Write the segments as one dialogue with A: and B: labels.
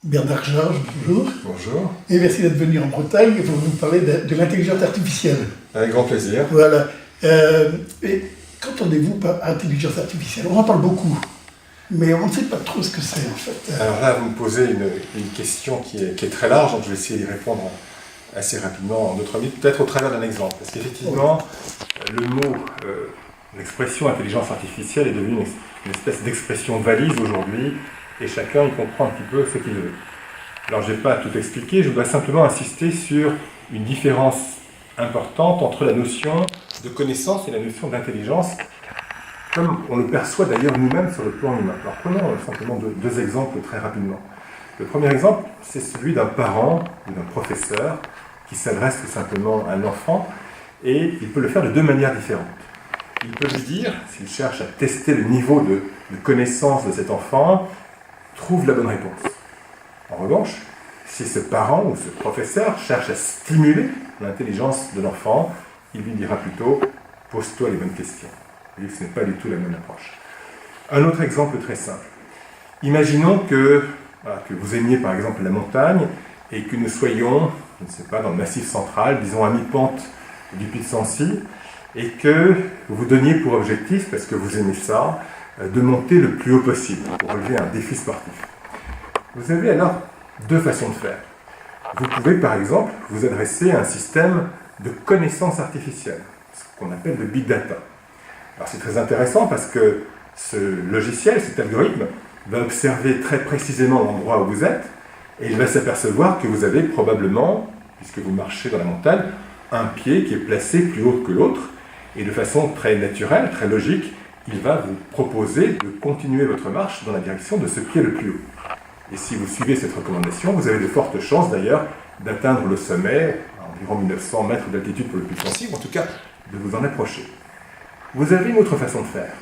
A: Bernard Georges, bonjour.
B: Bonjour.
A: Et merci d'être venu en Bretagne pour nous parler de l'intelligence artificielle.
B: Avec grand plaisir.
A: Voilà. Et qu'entendez-vous par intelligence artificielle? On en parle beaucoup, mais on ne sait pas trop ce que c'est en fait.
B: Alors là, vous me posez une question qui est très large, donc je vais essayer d'y répondre assez rapidement en 2-3 minutes, peut-être au travers d'un exemple. Parce qu'effectivement, le mot, l'expression intelligence artificielle est devenue une espèce d'expression valise aujourd'hui, et chacun y comprend un petit peu ce qu'il veut. Alors je ne vais pas tout expliquer, je voudrais simplement insister sur une différence importante entre la notion de connaissance et la notion d'intelligence, comme on le perçoit d'ailleurs nous-mêmes sur le plan humain. Alors prenons simplement deux exemples très rapidement. Le premier exemple, c'est celui d'un parent ou d'un professeur qui s'adresse tout simplement à un enfant, et il peut le faire de deux manières différentes. Il peut lui dire, s'il cherche à tester le niveau de connaissance de cet enfant, trouve la bonne réponse. En revanche, si ce parent ou ce professeur cherche à stimuler l'intelligence de l'enfant, il lui dira plutôt « pose-toi les bonnes questions ». Et ce n'est pas du tout la même approche. Un autre exemple très simple. Imaginons que vous aimiez par exemple la montagne et que nous soyons, je ne sais pas, dans le Massif central, disons à mi-pente du Pic de Sancy, et que vous vous donniez pour objectif, parce que vous aimez ça, de monter le plus haut possible pour relever un défi sportif. Vous avez alors deux façons de faire. Vous pouvez par exemple vous adresser à un système de connaissance artificielle, ce qu'on appelle le big data. Alors c'est très intéressant parce que ce logiciel, cet algorithme, va observer très précisément l'endroit où vous êtes et il va s'apercevoir que vous avez probablement, puisque vous marchez dans la montagne, un pied qui est placé plus haut que l'autre et de façon très naturelle, très logique, il va vous proposer de continuer votre marche dans la direction de ce pied le plus haut. Et si vous suivez cette recommandation, vous avez de fortes chances d'ailleurs d'atteindre le sommet, à environ 1900 mètres d'altitude pour le Pic de Sancy, ou en tout cas de vous en approcher. Vous avez une autre façon de faire.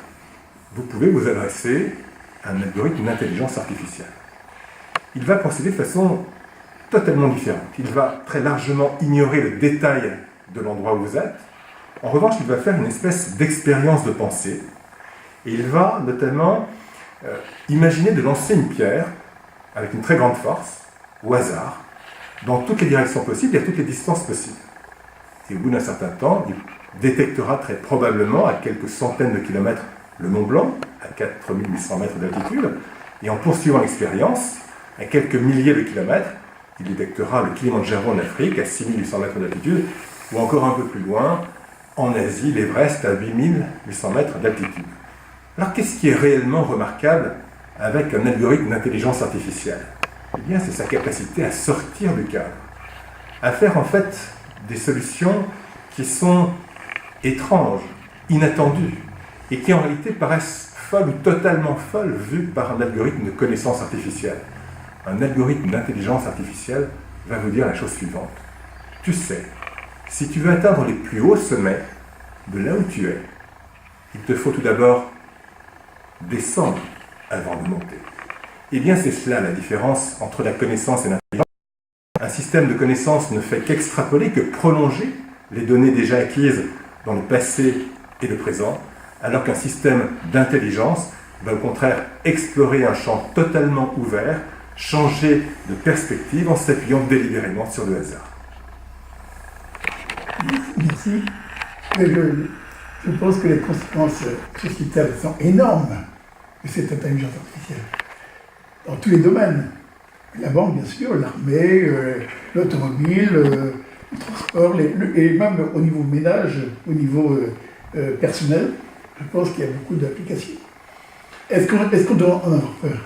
B: Vous pouvez vous adresser à un algorithme d'intelligence artificielle. Il va procéder de façon totalement différente. Il va très largement ignorer le détail de l'endroit où vous êtes. En revanche, il va faire une espèce d'expérience de pensée. Et il va notamment imaginer de lancer une pierre avec une très grande force, au hasard, dans toutes les directions possibles et à toutes les distances possibles. Et au bout d'un certain temps, il détectera très probablement à quelques centaines de kilomètres le Mont Blanc, à 4800 mètres d'altitude, et en poursuivant l'expérience, à quelques milliers de kilomètres, il détectera le Kilimandjaro en Afrique, à 6800 mètres d'altitude, ou encore un peu plus loin, en Asie, l'Everest à 8800 mètres d'altitude. Alors qu'est-ce qui est réellement remarquable avec un algorithme d'intelligence artificielle? Eh bien, c'est sa capacité à sortir du cadre, à faire en fait des solutions qui sont étranges, inattendues, et qui en réalité paraissent folles ou totalement folles vues par un algorithme de connaissance artificielle. Un algorithme d'intelligence artificielle va vous dire la chose suivante. Tu sais, si tu veux atteindre les plus hauts sommets de là où tu es, il te faut tout d'abord descendre avant de monter. Eh bien, c'est cela la différence entre la connaissance et l'intelligence. Un système de connaissance ne fait qu'extrapoler, que prolonger les données déjà acquises dans le passé et le présent, alors qu'un système d'intelligence va au contraire explorer un champ totalement ouvert, changer de perspective en s'appuyant délibérément sur le hasard.
A: Merci. Mais je pense que les conséquences sociétales sont énormes de cette intelligence artificielle. Dans tous les domaines. La banque, bien sûr, l'armée, l'automobile, le transport, et même au niveau ménage, au niveau personnel, je pense qu'il y a beaucoup d'applications. Est-ce qu'on doit en avoir peur?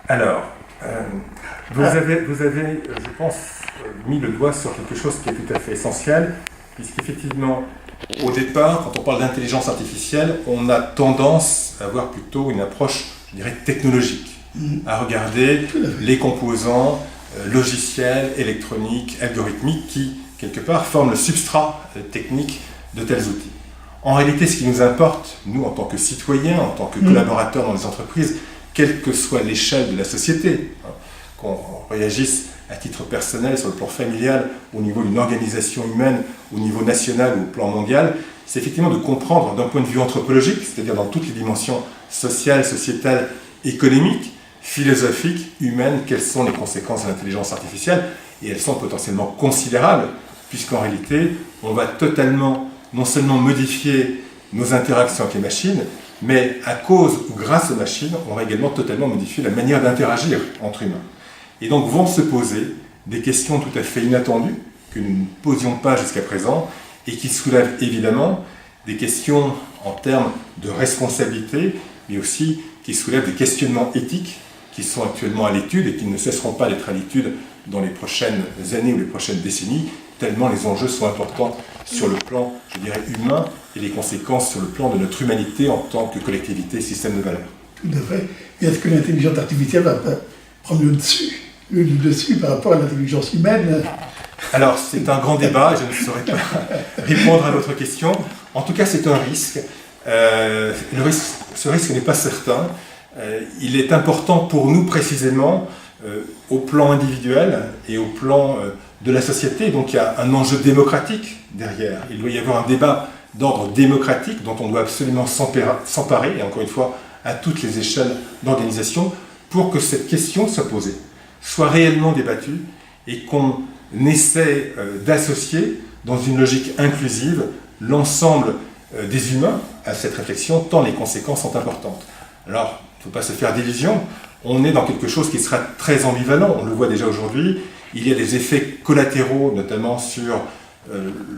B: Alors, vous avez, je pense, mis le doigt sur quelque chose qui est tout à fait essentiel, puisqu'effectivement, au départ, quand on parle d'intelligence artificielle, on a tendance à avoir plutôt une approche, je dirais, technologique, à regarder les composants logiciels, électroniques, algorithmiques qui, quelque part, forment le substrat technique de tels outils. En réalité, ce qui nous importe, nous, en tant que citoyens, en tant que collaborateurs dans les entreprises, quelle que soit l'échelle de la société, qu'on réagisse à titre personnel, sur le plan familial, au niveau d'une organisation humaine, au niveau national ou au plan mondial, c'est effectivement de comprendre d'un point de vue anthropologique, c'est-à-dire dans toutes les dimensions sociales, sociétales, économiques, philosophique, humaine, quelles sont les conséquences de l'intelligence artificielle, et elles sont potentiellement considérables, puisqu'en réalité, on va totalement, non seulement modifier nos interactions avec les machines, mais à cause ou grâce aux machines, on va également totalement modifier la manière d'interagir entre humains. Et donc vont se poser des questions tout à fait inattendues, que nous ne posions pas jusqu'à présent, et qui soulèvent évidemment des questions en termes de responsabilité, mais aussi qui soulèvent des questionnements éthiques qui sont actuellement à l'étude et qui ne cesseront pas d'être à l'étude dans les prochaines années ou les prochaines décennies, tellement les enjeux sont importants sur le plan, je dirais, humain et les conséquences sur le plan de notre humanité en tant que collectivité, système de valeurs.
A: Tout à fait. Et est-ce que l'intelligence artificielle va prendre le dessus par rapport à l'intelligence humaine?
B: Alors, c'est un grand débat, je ne saurais pas répondre à votre question. En tout cas, c'est un risque. Ce risque n'est pas certain. Il est important pour nous, précisément, au plan individuel et au plan de la société. Donc, il y a un enjeu démocratique derrière. Il doit y avoir un débat d'ordre démocratique dont on doit absolument s'emparer, et encore une fois, à toutes les échelles d'organisation, pour que cette question soit posée, soit réellement débattue, et qu'on essaie d'associer dans une logique inclusive l'ensemble des humains à cette réflexion, tant les conséquences sont importantes. Alors, il ne faut pas se faire d'illusions, on est dans quelque chose qui sera très ambivalent, on le voit déjà aujourd'hui, il y a des effets collatéraux, notamment sur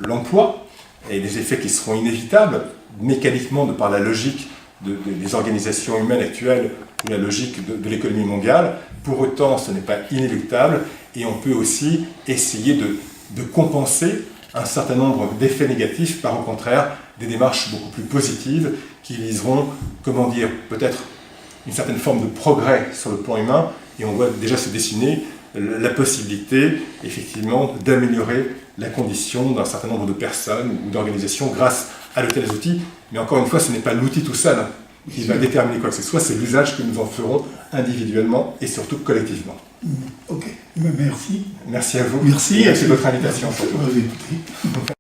B: l'emploi, et des effets qui seront inévitables, mécaniquement, de par la logique des organisations humaines actuelles ou la logique de l'économie mondiale. Pour autant, ce n'est pas inéluctable, et on peut aussi essayer de compenser un certain nombre d'effets négatifs par, au contraire, des démarches beaucoup plus positives qui viseront, comment dire, peut-être une certaine forme de progrès sur le plan humain, et on voit déjà se dessiner la possibilité, effectivement, d'améliorer la condition d'un certain nombre de personnes ou d'organisations grâce à de tels outils. Mais encore une fois, ce n'est pas l'outil tout seul qui va déterminer quoi que ce soit, c'est l'usage que nous en ferons individuellement et surtout collectivement.
A: Ok, merci.
B: Merci à vous.
A: Merci.
B: Merci de votre invitation.
A: Surtout.